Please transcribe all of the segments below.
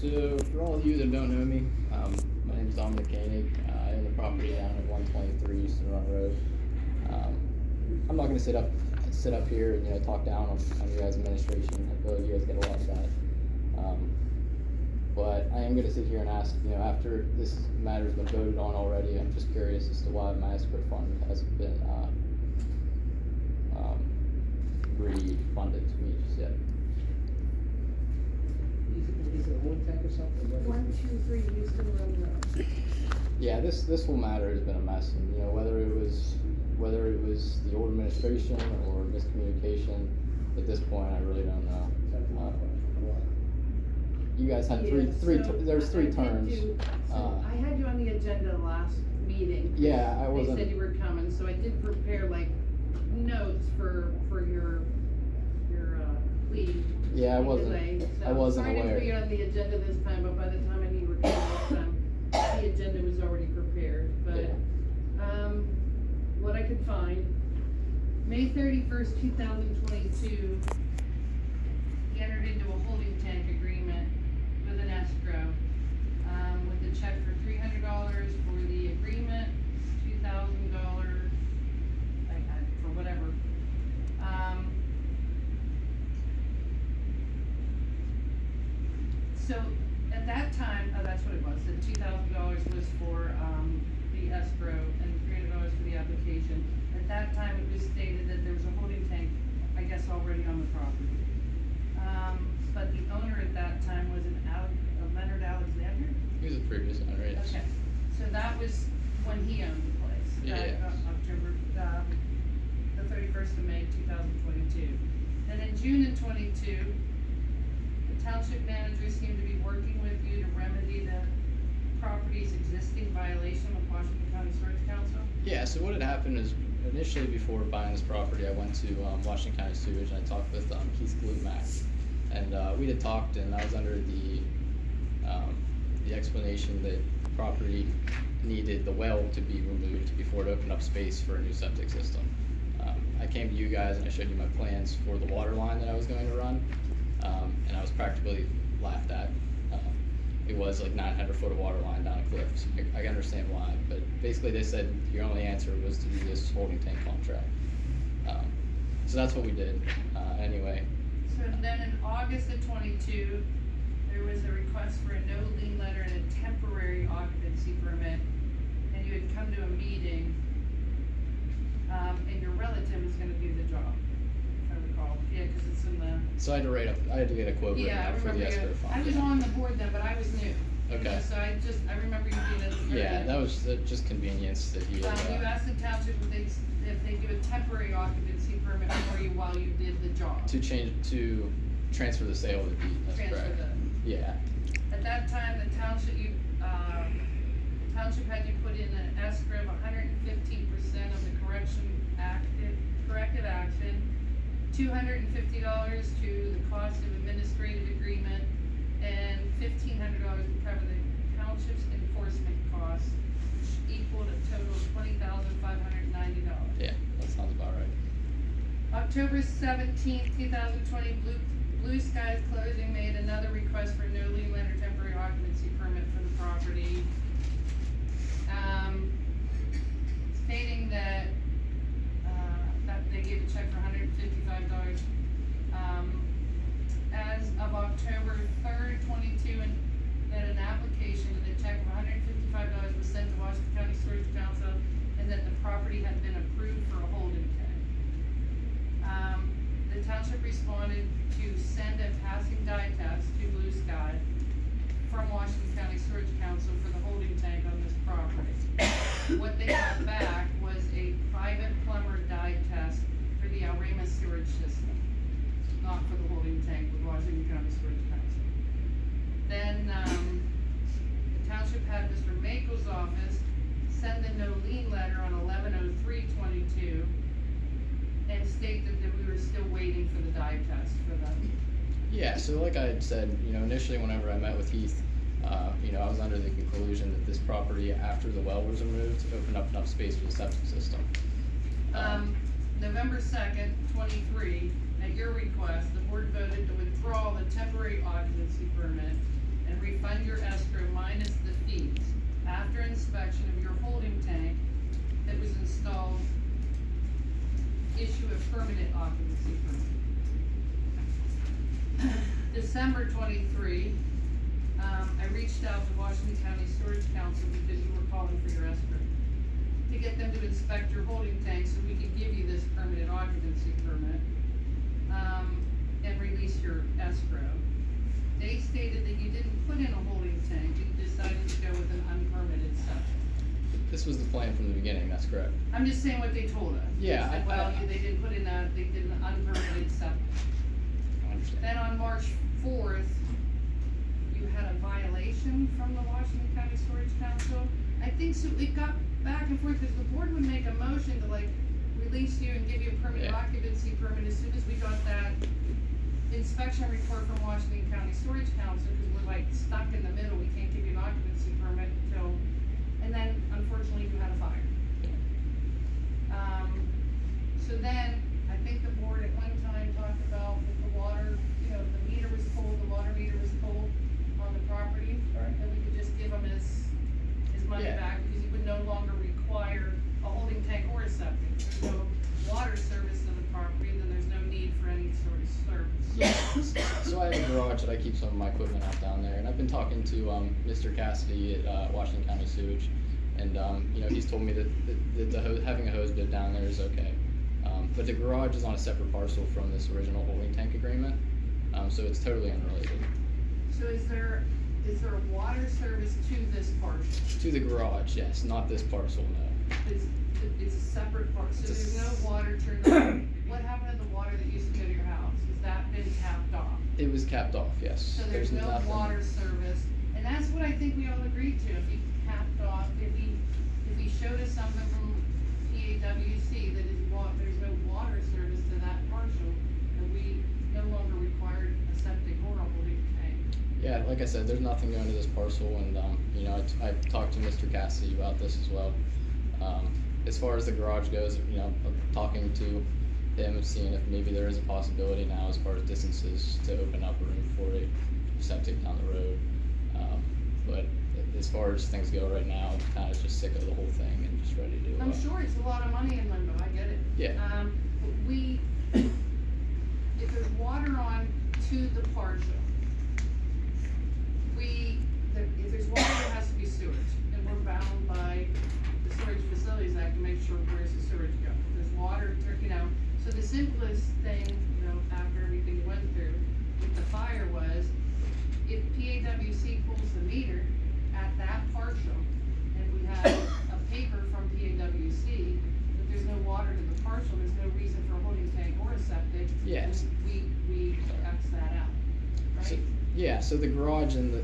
So for all of you that don't know me, my name is Dominic Koenig. I own the property down at 123 Eastern Run Road. I'm not going to sit up here and talk down on your guys' administration. I feel like you guys get a lot of that. But I am going to sit here and ask, after this matter's been voted on already, I'm just curious as to why my escrow fund hasn't been refunded to me just yet. Is it a wood tank or something? 123 Houston Road Road. Yeah, this whole matter has been a mess, and whether it was the old administration or miscommunication, at this point I really don't know. You guys had there's three terms. I had you on the agenda last meeting. Yeah, I wasn't. They said you were coming, so I did prepare like notes for your plea. Yeah, I wasn't. Delay. So I wasn't sorry aware. I didn't put you on the agenda this time, but by the time I knew you were coming this time, the agenda was already prepared. But what I could find, May 31st, 2022, he entered into a holding tank agreement with an escrow, with a check for $300 for the agreement, $2,000, for whatever. So at that time, that's what it was. The $2,000 was for the escrow and $300 for the application. At that time, it was stated that there was a holding tank, I guess, already on the property. But the owner at that time was Leonard Alexander? He was the previous owner, yes. Okay, so that was when he owned the place. Yeah. October, the 31st of May, 2022. And in June of 22, the township manager seemed to be working with you to remedy the property's existing violation with Washington County Sewerage Council? Yeah, so what had happened is, initially before buying this property, I went to Washington County Sewage and I talked with Keith Glutmack. And we had talked, and I was under the explanation that the property needed the well to be removed before it opened up space for a new septic system. I came to you guys and I showed you my plans for the water line that I was going to run, and I was practically laughed at. It was like 900 foot of water line down a cliff, so I can understand why, but basically they said your only answer was to do this holding tank contract. So that's what we did, anyway. So then in August of 22, there was a request for a no lien letter and a temporary occupancy permit, and you had come to a meeting, and your relative was gonna do the job, if I recall. Yeah, cause it's in the. So I had to get a quote written up for the escrow fund. I was on the board then, but I was new. Okay. So I remember you being at the. Yeah, that was just convenience that he had. You asked the township if they give a temporary occupancy permit for you while you did the job. To transfer the sale of the deed, that's correct. Yeah. At that time, the township had you put in an escrow of 115% of the corrective action, $250 to the cost of administrative agreement, and $1,500 to cover the township's enforcement costs, which equaled a total of $20,590. Yeah, that sounds about right. October 17th, 2020, Blue Skies Closing made another request for no lien lender temporary occupancy permit for the property, stating that they gave a check for $155. As of October 3rd, 22, and that an application and a check of $155 was sent to Washington County Sewerage Council, and that the property had been approved for a holding tank. The township responded to send a passing dye test to Blue Sky from Washington County Sewerage Council for the holding tank on this property. What they got back was a private plumber dye test for the Alrema sewage system, not for the holding tank with Washington County Sewerage Council. Then the township had Mr. Makel's office send the no lien letter on 11/03/22 and state that we were still waiting for the dye test for them. Yeah, so like I had said, initially whenever I met with Heath, I was under the conclusion that this property, after the well was removed, opened up enough space for the septic system. November 2nd, 23, at your request, the board voted to withdraw the temporary occupancy permit and permanent occupancy permit. December 23, I reached out to Washington County Storage Council because you were calling for your escrow, to get them to inspect your holding tank so we could give you this permanent occupancy permit, and release your escrow. They stated that you didn't put in a holding tank, you decided to go with an unpermitted septic. This was the plan from the beginning, that's correct. I'm just saying what they told us. Yeah, They said, well, they didn't put in they did an unpermitted septic. I understand. Then on March 4th, you had a violation from the Washington County Storage Council. I think so, it got back and forth, because the board would make a motion to like release you and give you a permanent Yeah. occupancy permit as soon as we got that inspection report from Washington County Storage Council, because we're like stuck in the middle, we can't give you an occupancy permit until, and then unfortunately you had a fire. So then, I think the board at one time talked about if the water, you know, if the meter was pulled, the water meter was pulled on the property, Right. that we could just give him his money Yeah. back, because he would no longer require a holding tank or a septic. There's no water service to the property, then there's no need for any sort of service. So I have a garage that I keep some of my equipment out down there, and I've been talking to Mr. Cassidy at Washington County Sewage, and you know, he's told me that having a hose bib down there is okay. But the garage is on a separate parcel from this original holding tank agreement, so it's totally unrelated. So is there a water service to this parcel? To the garage, yes, not this parcel, no. It's a separate part, so It's a there's no water turned on. What happened to the water that used to go to your house? Has that been tapped off? It was capped off, yes. So there's no nothing. water service, and that's what I think we all agreed to, if he capped off, if he showed us something from PAWC that there's no water service to that parcel, and we no longer required a septic or a holding tank. Yeah, like I said, there's nothing going to this parcel, and you know, I've talked to Mr. Cassidy about this as well. As far as the garage goes, you know, I'm talking to him and seeing if maybe there is a possibility now as far as distances to open up a room for a septic down the road. But as far as things go right now, I'm kind of just sick of the whole thing and just ready to. I'm sure it's a lot of money in limbo, I get it. Yeah. If there's water on to the parcel, if there's water, there has to be sewage, and we're bound by the Storage Facilities Act to make sure where's the sewage go. If there's water, you know, so the simplest thing, you know, after everything we went through with the fire was, if PAWC pulls the meter at that parcel, and we have a paper from PAWC that there's no water to the parcel, there's no reason for a holding tank or a septic. Yes. We X that out, right? So, yeah, so the garage in the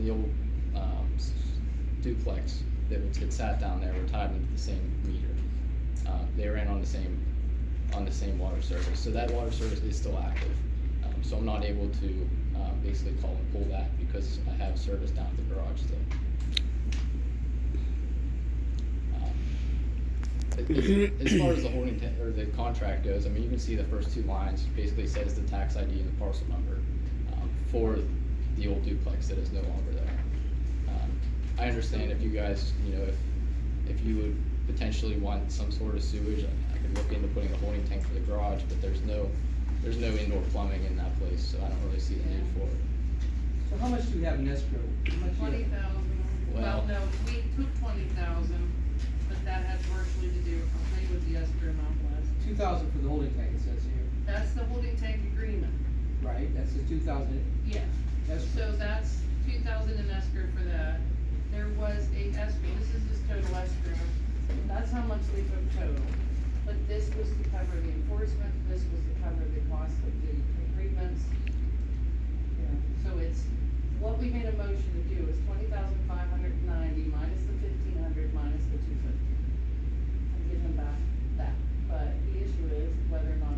old duplex that had sat down there were tied into the same meter. They ran on the same water service, so that water service is still active. So I'm not able to basically call and pull that because I have service down at the garage still. As far as the holding tank or the contract goes, I mean, you can see the first two lines basically says the tax ID and the parcel number for the old duplex that is no longer there. I understand if you guys, you know, if you would potentially want some sort of sewage, I could look into putting a holding tank for the garage, but there's no indoor plumbing in that place, so I don't really see the need for it. So how much do you have in escrow? How much do you have? 20,000. Well- No, we took 20,000, but that had partially to do with what the escrow amount was. 2,000 for the holding tank, it says here, That's the holding tank agreement. right? That's the 2,000 Yes. escrow. So that's 2,000 in escrow for that. There was a escrow, this is his total escrow. That's how much we took total. But this was to cover the enforcement, this was to cover the cost of the improvements. So it's, what we made a motion to do is 20,590 minus the 1,500 minus the 250. And give him back that. But the issue is whether or not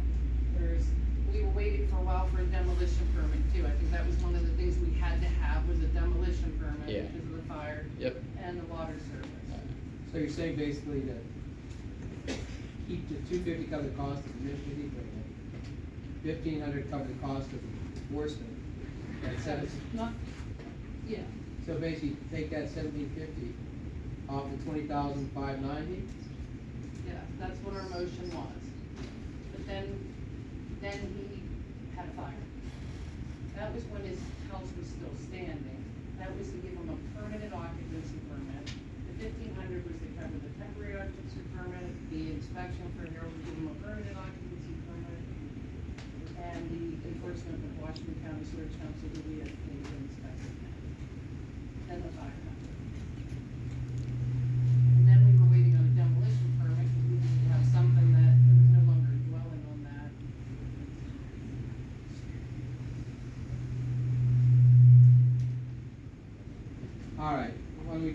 we were waiting for a while for a demolition permit too. I think that was one of the things we had to have was a demolition permit Yeah. because of the fire. Yep. And the water service. So you're saying basically that keep the 250 cover the cost of the administrative equipment, 1,500 cover the cost of enforcement, and Not, yeah, so basically take that 1,750 off the 20,590. yeah. that's what our motion was. But then he had a fire. That was when his house was still standing. That was to give him a permanent occupancy permit. The 1,500 was to cover the temporary occupancy permit, the inspection for Harold to give him a permanent occupancy permit, and the enforcement of Washington County Sewerage Council that we had paid to inspect it. Then the fire happened. And then we were waiting on a demolition permit, because we needed to have something that, there was no longer a dwelling on that. All right, when we,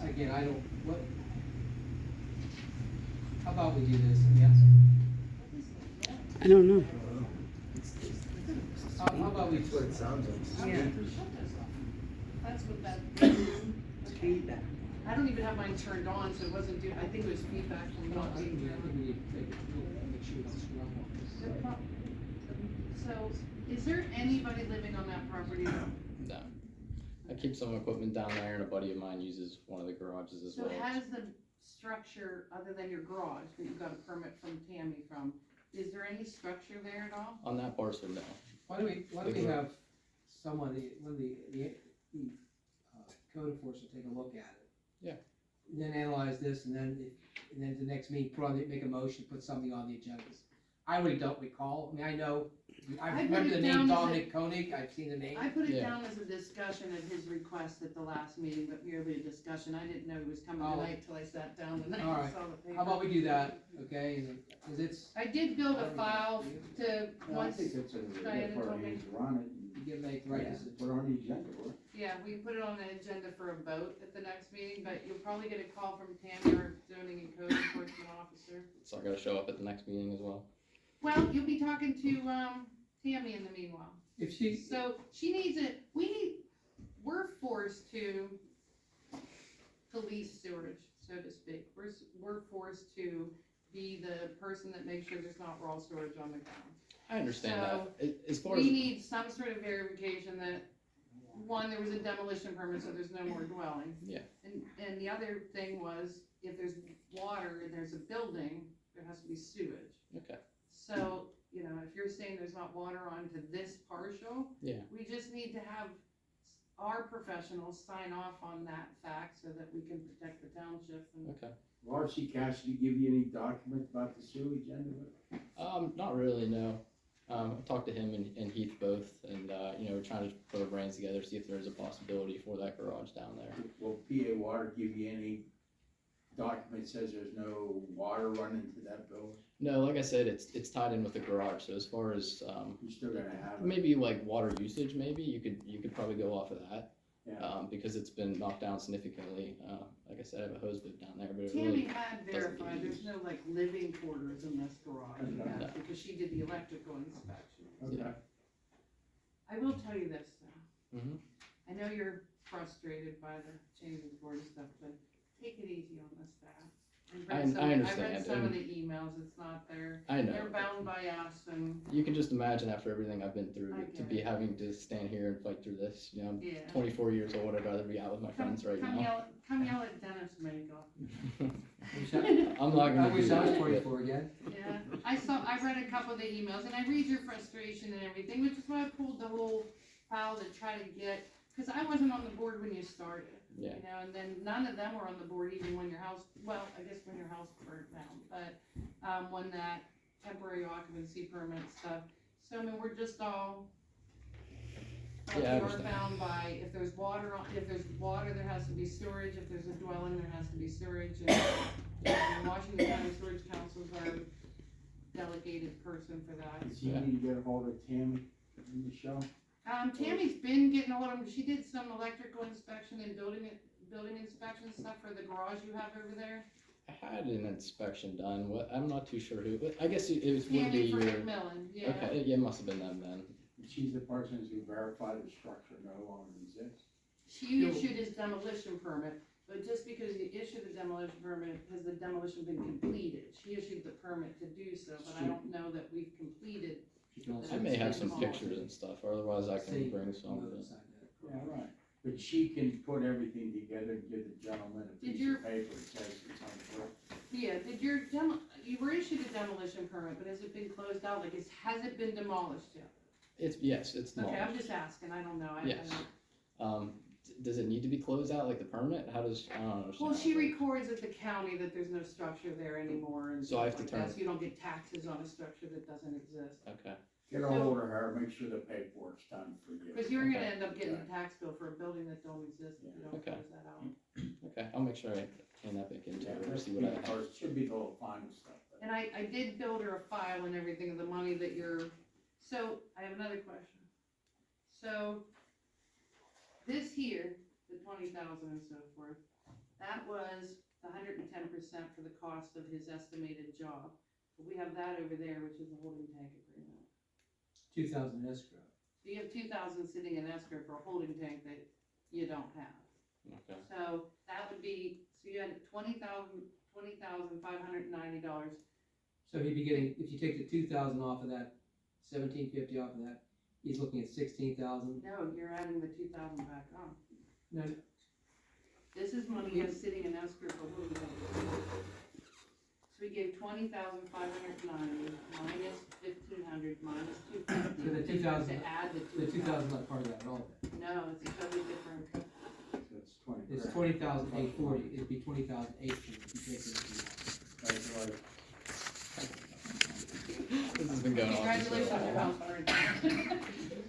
again, I don't, what, how about we do this, yes? I don't know. How about we, That's what it sounds like. Yeah. Speakers. That's what that. It's feedback. I don't even have mine turned on, so it wasn't due, I think it was feedback from no, I not think being we turned need on. to make sure we don't screw up on this. So, is there anybody living on that property? No. I keep some equipment down there, and a buddy of mine uses one of the garages as So well. has the structure, other than your garage, that you got a permit from Tammy from, is there any structure there at all? On that parcel, no. Why don't we have someone, the code enforcement take a look at it? Yeah. And then analyze this, and then the next meeting, make a motion, put something on the agendas. I really don't recall, I mean, I know, I I remember put the it name down as a- Dominic Koenig, I've seen the name. I put it Yeah. down as a discussion at his request at the last meeting, but merely a discussion, I didn't know he was coming Oh. tonight till I sat down and All I right. saw the paper. How about we do that, okay, and then, cause it's, I did build a file to, I once, think that's a Diana good part told me. is run it you can make and, right yeah, decisions. put it on the agenda, or yeah, we put it on the agenda for a vote at the next meeting, but you'll probably get a call from Tammy, our zoning and code enforcement officer. So I gotta show up at the next meeting as well. Well, you'll be talking to, Tammy in the meanwhile. If she, So she needs it, we're forced to police sewage, so to speak. We're forced to be the person that makes sure there's not raw storage on the ground. I understand that. As far We as, need some sort of verification that, one, there was a demolition permit, so there's no more dwelling. Yeah. And the other thing was, if there's water and there's a building, there has to be sewage. okay, So, you know, if you're saying there's not water onto this partial, yeah, we just need to have our professionals sign off on that fact so that we can protect the township and. okay. R.C. Cassidy give you any documents about the sewage end of it? Not really, no. I've talked to him and Heath both, and, you know, we're trying to put our brains together, see if there's a possibility for that garage down there. Will PA Water give you any document says there's no water running to that building? No, like I said, it's tied in with the garage, so as far as, You're still gonna have it? maybe like water usage, maybe, you could probably go off of that. Yeah. Because it's been knocked down significantly. Like I said, I have a hose bib down there, but it Tammy really, had doesn't verified, get there's used. no like living quarters in this garage, Okay. yeah, because she did the electrical inspection. Okay. I will tell you this though. Mhm. I know you're frustrated by the changes board and stuff, but take it easy on the staff. I I read understand, some of and- the emails, it's not there. I know. They're bound by us and, You can just imagine after everything I've been through, I to get be it. having to stand here and fight through this, you know, I'm yeah. 24 years old, I'd rather be out with my friends right now. Come yell at Dennis Mago. I'm not I gonna do wish I was that. 24 again. Yeah, I read a couple of the emails, and I read your frustration and everything, which is why I pulled the whole file to try to get, because I wasn't on the board when you started. Yeah. You know, and then none of them were on the board even when your house, well, I guess when your house burned down, but, when that temporary occupancy permit stuff. So, I mean, we're just all, Yeah, I we are understand. bound by, if there's water, there has to be storage, if there's a dwelling, there has to be storage, and Washington County Storage Council's our delegated person for that. Does he need to get a hold of Tammy and Michelle? Tammy's been getting a hold of them, she did some electrical inspection and building inspection stuff for the garage you have over there. I had an inspection done, I'm not too sure who, but I guess it would be Tammy for your, McMillan, yeah. okay, yeah, it must have been them then. She's the person who verified the structure no longer exists. She issued his demolition permit, but just because you issued the demolition permit, has the demolition been completed? She issued the permit to do so, but I don't know that we've completed. She can also I may have Say some tomorrow. pictures and stuff, or otherwise I say can bring some. on the other side of that. Yeah, right. But she can put everything together and give the gentleman a Did piece your- of paper that says it's on foot. Yeah, you were issued a demolition permit, but has it been closed out, like, has it been demolished yet? Yes, it's demolished. Okay, I'm just asking, I don't know, I Yes. don't. Does it need to be closed out, like the permit? How does, I don't understand. Well, how she it works. records at the county that there's no structure there anymore and So I have stuff to like that, turn- so you don't get taxes on a structure that doesn't exist. Okay, Get a hold of her, make sure the paperwork's done for you. Cause you're gonna Okay. end up getting a tax bill for a building that don't exist if you don't Okay. close that out. okay, I'll make sure I hand that back into Yeah, her, there's see what I have. or it should be the whole final stuff. but- And I did build her a file and everything of the money that you're, so I have another question. So, this here, the 20,000 and so forth, that was the 110% for the cost of his estimated job. But we have that over there, which is the holding tank agreement. 2,000 escrow. So you have 2,000 sitting in escrow for a holding tank that you don't have. Okay, So that would be, so you had $20,590. So he'd be getting, if you take the 2,000 off of that, 1,750 off of that, he's looking at 16,000. No, you're adding the 2,000 back on. No, This is money he's sitting in escrow for holding tank. So we gave 20,590 minus 1,500 minus 250. So the 2,000 To add the the 2,000. 2,000 not part of that at all. No, it's totally different. So it's 20 It's grand. 20,840, it'd be 20,840 if you take it. That's like, this has been going on. for so Congratulations on your long. house burning.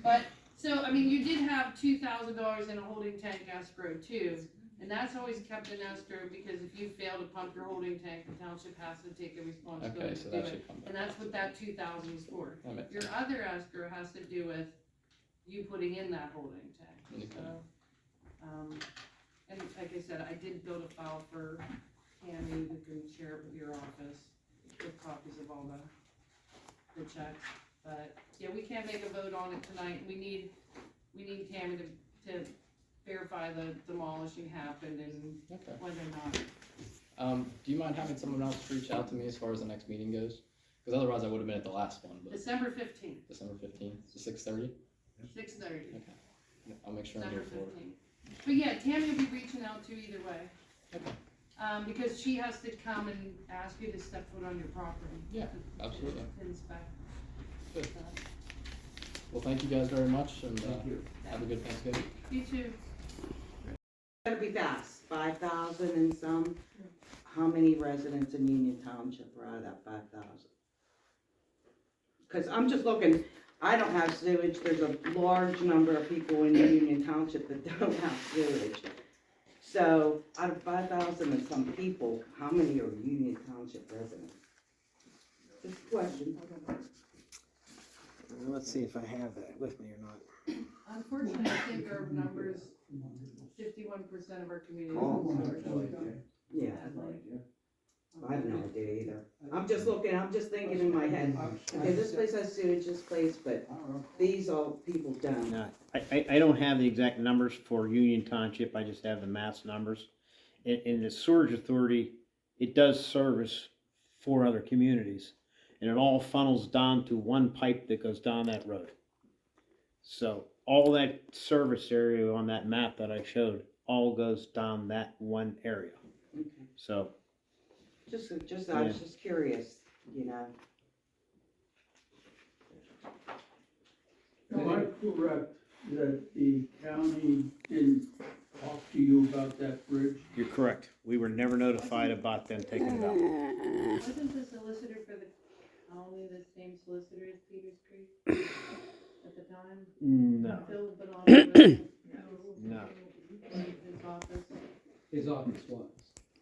But, so, I mean, you did have $2,000 in a holding tank escrow too. And that's always kept in escrow because if you fail to pump your holding tank, the township has to take the Okay, responsibility so to do that it. should come back. And that's what that 2,000 is for. That makes Your sense. other escrow has to do with you putting in that holding tank, Okay. so. And like I said, I did build a file for Tammy, who can share it with your office, with copies of all the checks. But, yeah, we can't make a vote on it tonight, we need Tammy to verify the demolishing happened and Okay. whether or not. Do you mind having someone else reach out to me as far as the next meeting goes? Because otherwise I would have been at the last one, but December 15th, December 15th, so 6:30? 6:30. Okay. I'll make sure I'm here December for it. 15th. But yeah, Tammy will be reaching out to you either way. Okay. Because she has to come and ask you to step foot on your property. Yeah, absolutely. To inspect. Good. So, Well, thank you guys very much, and Thank you. have a good Thanksgiving. You too. Gotta be fast, 5,000 and some. How many residents in Union Township are out of that 5,000? Cause I'm just looking, I don't have sewage, there's a large number of people in Union Township that don't have sewage. So, out of 5,000 and some people, how many are Union Township residents? Just a question. Let's see if I have that with me or not. Unfortunately, I think our numbers, 51% of our community. is Yeah, sadly. I have no idea either. I'm just looking, I'm just thinking in my head, okay, this place has sewage, this place, but these all people don't. No, I don't have the exact numbers for Union Township, I just have the mass numbers. In the Sewerage Authority, it does service 4 other communities, and it all funnels down to one pipe that goes down that road. So all that service area on that map that I showed, all goes down that one area. Okay. So, I was just curious, you know. Am I correct that the county didn't talk to you about that bridge? you're correct, we were never notified about them taking it out. Wasn't the solicitor for the colony the same solicitor as Peters Creek at the time? No, Phil Benoit? no. His office? His office was,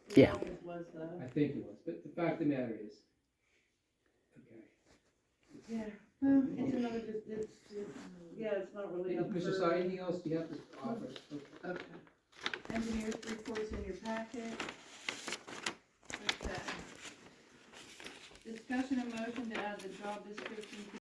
His Yeah. office was the, I think it was, but the fact of the matter is, okay. yeah, well, it's another, yeah, it's not really up for. Mr. Sy, anything else you have to offer? Okay. Engineers reports in your packet. Okay. Discussion and motion to add the job description to